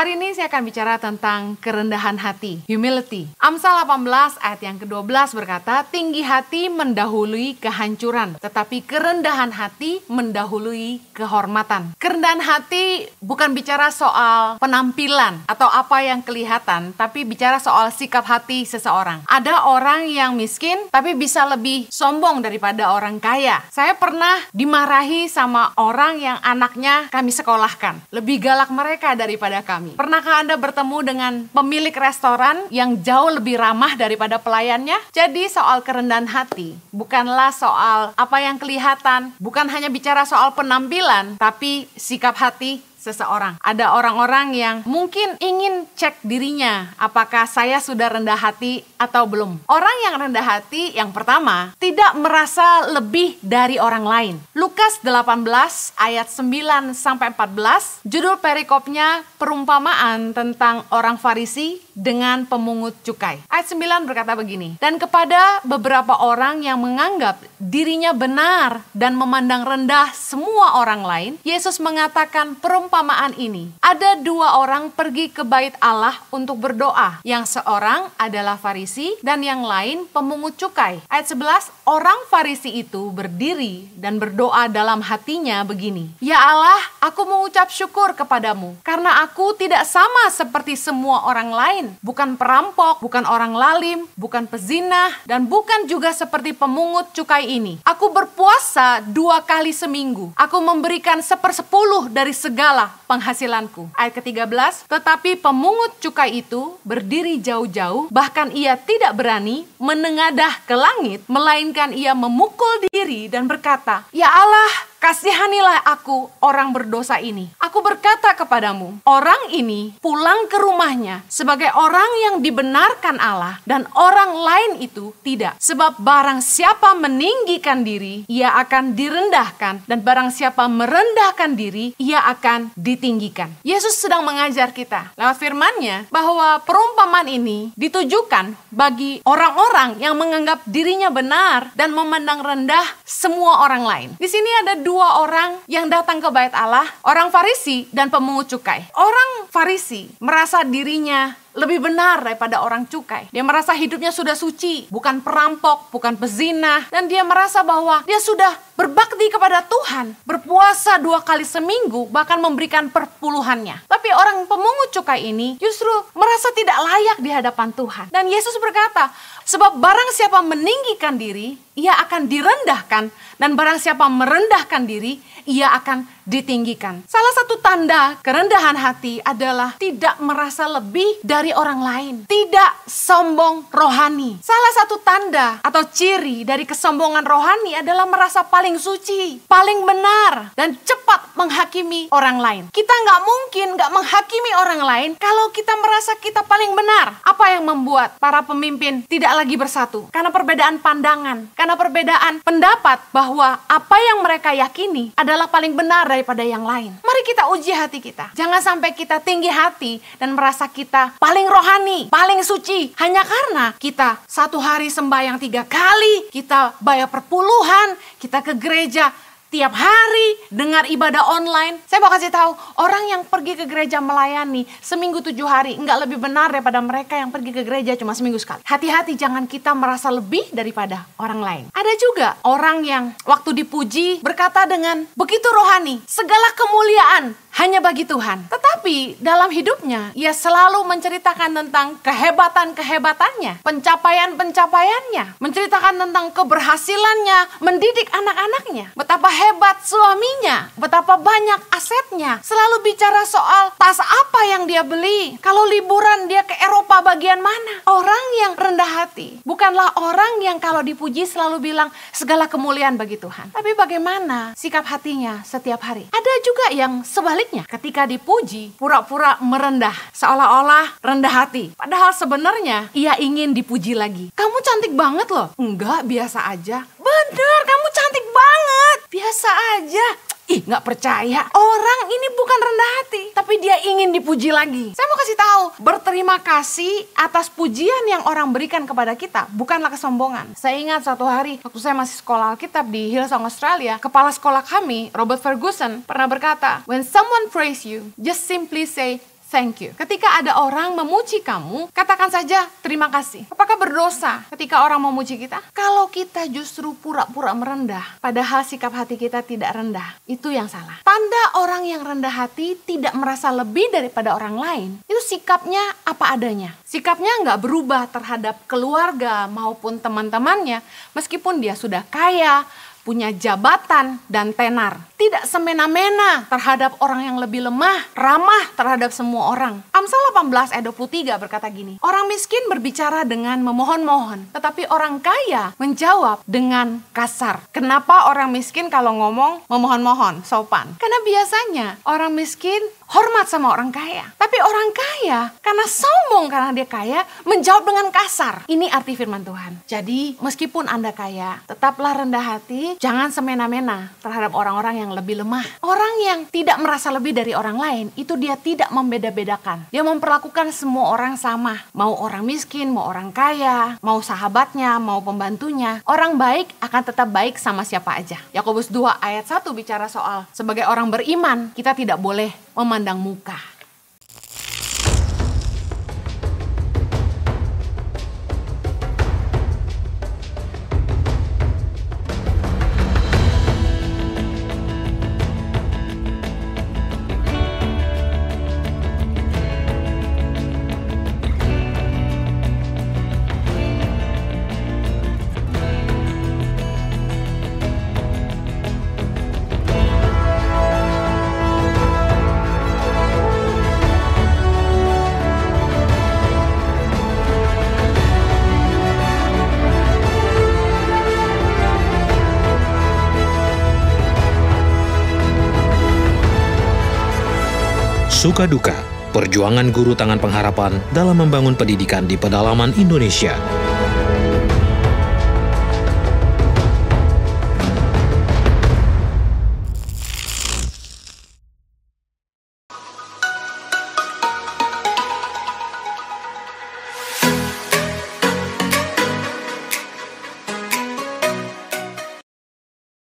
Hari ini saya akan bicara tentang kerendahan hati, humility. Amsal 18 ayat yang ke-12 berkata, tinggi hati mendahului kehancuran, tetapi kerendahan hati mendahului kehormatan. Kerendahan hati bukan bicara soal penampilan atau apa yang kelihatan, tapi bicara soal sikap hati seseorang. Ada orang yang miskin, tapi bisa lebih sombong daripada orang kaya. Saya pernah dimarahi sama orang yang anaknya kami sekolahkan. Lebih galak mereka daripada kami. Pernahkah Anda bertemu dengan pemilik restoran yang jauh lebih ramah daripada pelayannya? Jadi soal kerendahan hati bukanlah soal apa yang kelihatan, bukan hanya bicara soal penampilan, tapi sikap hati seseorang. Ada orang-orang yang mungkin ingin cek dirinya, apakah saya sudah rendah hati atau belum. Orang yang rendah hati yang pertama, tidak merasa lebih dari orang lain. Lukas 18 ayat 9-14, judul perikopnya perumpamaan tentang orang Farisi dengan pemungut cukai. Ayat 9 berkata begini, dan kepada beberapa orang yang menganggap dirinya benar dan memandang rendah semua orang lain, Yesus mengatakan perumpamaan ini. Ada dua orang pergi ke bait Allah untuk berdoa. Yang seorang adalah Farisi dan yang lain pemungut cukai. Ayat 11, orang Farisi itu berdiri dan berdoa dalam hatinya begini, ya Allah, aku mengucap syukur kepadamu karena aku tidak sama seperti semua orang lain. Bukan perampok, bukan orang lalim, bukan pezinah, dan bukan juga seperti pemungut cukai ini. Aku berpuasa 2 kali seminggu. Aku memberikan 1/10 dari segala penghasilanku. Ayat ke-13, tetapi pemungut cukai itu berdiri jauh-jauh, bahkan ia tidak berani menengadah ke langit, melainkan ia memukul diri dan berkata, ya Allah, kasihanilah aku orang berdosa ini. Aku berkata kepadamu, orang ini pulang ke rumahnya sebagai orang yang dibenarkan Allah dan orang lain itu tidak. Sebab barang siapa meninggikan diri, ia akan direndahkan, dan barang siapa merendahkan diri, ia akan ditinggikan. Yesus sedang mengajar kita lewat firman-Nya bahwa perumpamaan ini ditujukan bagi orang-orang yang menganggap dirinya benar dan memandang rendah semua orang lain. Di sini ada dua orang yang datang ke bait Allah, orang Farisi dan pemungut cukai. Orang Farisi merasa dirinya lebih benar daripada orang cukai. Dia merasa hidupnya sudah suci, bukan perampok, bukan pezinah, dan dia merasa bahwa dia sudah berbakti kepada Tuhan, berpuasa 2 kali seminggu, bahkan memberikan perpuluhannya. Tapi orang pemungut cukai ini justru merasa tidak layak di hadapan Tuhan. Dan Yesus berkata, sebab barang siapa meninggikan diri, ia akan direndahkan, dan barang siapa merendahkan diri, ia akan ditinggikan. Salah satu tanda kerendahan hati adalah tidak merasa lebih dari orang lain, tidak sombong rohani. Salah satu tanda atau ciri dari kesombongan rohani adalah merasa paling suci, paling benar, dan cepat menghakimi orang lain. Kita nggak menghakimi orang lain kalau kita merasa kita paling benar. Apa yang membuat para pemimpin tidak lagi bersatu? Karena perbedaan pandangan, karena perbedaan pendapat bahwa apa yang mereka yakini adalah paling benar daripada yang lain. Mari kita uji hati kita. Jangan sampai kita tinggi hati dan merasa kita paling rohani, paling suci, hanya karena kita satu hari sembahyang 3 kali, kita bayar perpuluhan, kita ke gereja tiap hari, dengar ibadah online. Saya mau kasih tahu, orang yang pergi ke gereja melayani seminggu 7 hari enggak lebih benar daripada mereka yang pergi ke gereja cuma seminggu sekali. Hati-hati, jangan kita merasa lebih daripada orang lain. Ada juga orang yang waktu dipuji berkata dengan begitu rohani, segala kemuliaan hanya bagi Tuhan. Tetapi dalam hidupnya, ia selalu menceritakan tentang kehebatan-kehebatannya, pencapaian-pencapaiannya, menceritakan tentang keberhasilannya, mendidik anak-anaknya, betapa hebat suaminya, betapa banyak asetnya, selalu bicara soal tas apa yang dia beli, kalau liburan dia ke Eropa bagian mana. Orang yang rendah hati bukanlah orang yang kalau dipuji selalu bilang segala kemuliaan bagi Tuhan. Tapi bagaimana sikap hatinya setiap hari? Ada juga yang sebaliknya, ketika dipuji pura-pura merendah, seolah-olah rendah hati, padahal sebenarnya ia ingin dipuji lagi. Kamu cantik banget loh. Enggak, biasa aja. Bener, kamu cantik banget. Biasa aja. Ih, nggak percaya. Orang ini bukan rendah hati, tapi dia ingin dipuji lagi. Saya mau kasih tahu, berterima kasih atas pujian yang orang berikan kepada kita bukanlah kesombongan. Saya ingat satu hari waktu saya masih sekolah Alkitab di Hillsong Australia, kepala sekolah kami, Robert Ferguson, pernah berkata, when someone praise you, just simply say thank you. Ketika ada orang memuji kamu, katakan saja terima kasih. Apakah berdosa ketika orang memuji kita? Kalau kita justru pura-pura merendah, padahal sikap hati kita tidak rendah, itu yang salah. Tanda orang yang rendah hati tidak merasa lebih daripada orang lain, itu sikapnya apa adanya. Sikapnya nggak berubah terhadap keluarga maupun teman-temannya, meskipun dia sudah kaya, punya jabatan dan tenar. Tidak semena-mena terhadap orang yang lebih lemah, ramah terhadap semua orang. Amsal 18 ayat 23 berkata gini, orang miskin berbicara dengan memohon-mohon, tetapi orang kaya menjawab dengan kasar. Kenapa orang miskin kalau ngomong memohon-mohon, sopan? Karena biasanya orang miskin hormat sama orang kaya. Tapi orang kaya, karena sombong karena dia kaya, menjawab dengan kasar. Ini arti firman Tuhan. Jadi meskipun Anda kaya, tetaplah rendah hati, jangan semena-mena terhadap orang-orang yang lebih lemah. Orang yang tidak merasa lebih dari orang lain, itu dia tidak membeda-bedakan. Dia memperlakukan semua orang sama. Mau orang miskin, mau orang kaya, mau sahabatnya, mau pembantunya. Orang baik akan tetap baik sama siapa aja. Yakobus 2 ayat 1 bicara soal sebagai orang beriman, kita tidak boleh memandang muka. Suka duka, perjuangan guru tangan pengharapan dalam membangun pendidikan di pedalaman Indonesia.